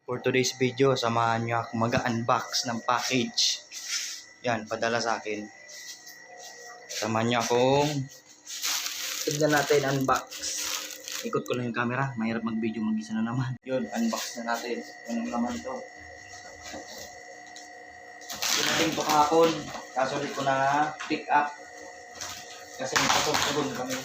For today's video, samahan nyo ako mag-unbox ng package. Yan, padala sa akin. Samahan nyo akong tignan natin unbox. Ikot ko lang yung camera, mahirap mag-video mag-isa na naman. Yun, unbox na natin. Anong naman ito? Pinating ko kahapon, kaso ulit ko na pick up. Kasi napasok-sugon kami.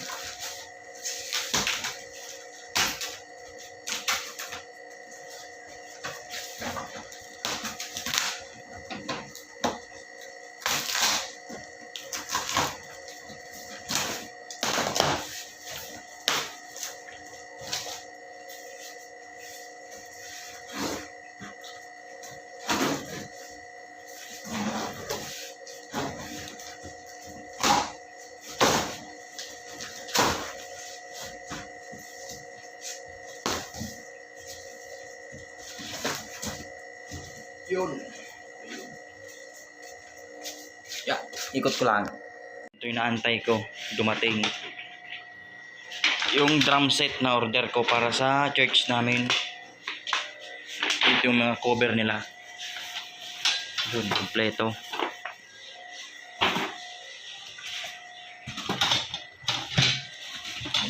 Yun. Yeah, ikot ko lang. Ito yung naantay ko. Dumating. Yung drum set na order ko para sa church namin. Ito yung mga cover nila. Yun, kompleto.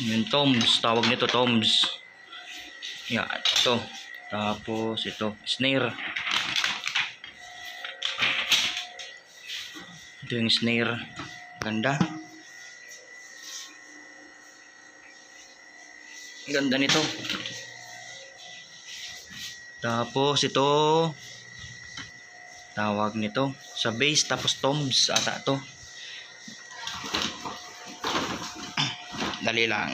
Yung toms. Tawag nito toms. Yeah, ito. Tapos ito, snare. Ito yung snare. Ganda. Ganda nito. Tapos ito, tawag nito sa bass, tapos toms ata to. Dali lang.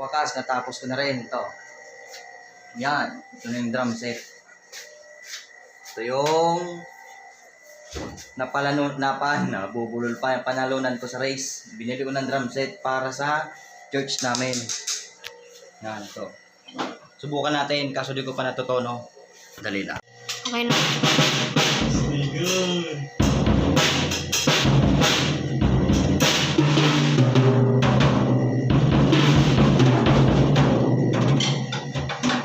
Wakas, natapos ko na rin ito. Yan. Ito na yung drum set. Ito yung nabubulol pa yung panalunan ko sa race. Binili ko ng drum set para sa church namin. Yan, ito. Subukan natin, kaso di ko pa natutono. Dali lang. Okay na.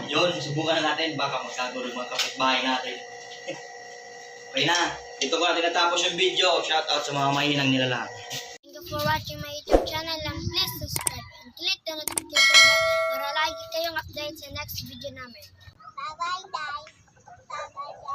Yun, subukan na natin. Baka magkagulo mga kapitbahay natin. Okay na. Dito ko natin natapos yung video. Shoutout sa mga mahinang nilalang. Thank you for watching my YouTube channel and please subscribe and click the notification bell para lagi kayong update sa next video namin. Bye-bye guys! Bye-bye guys!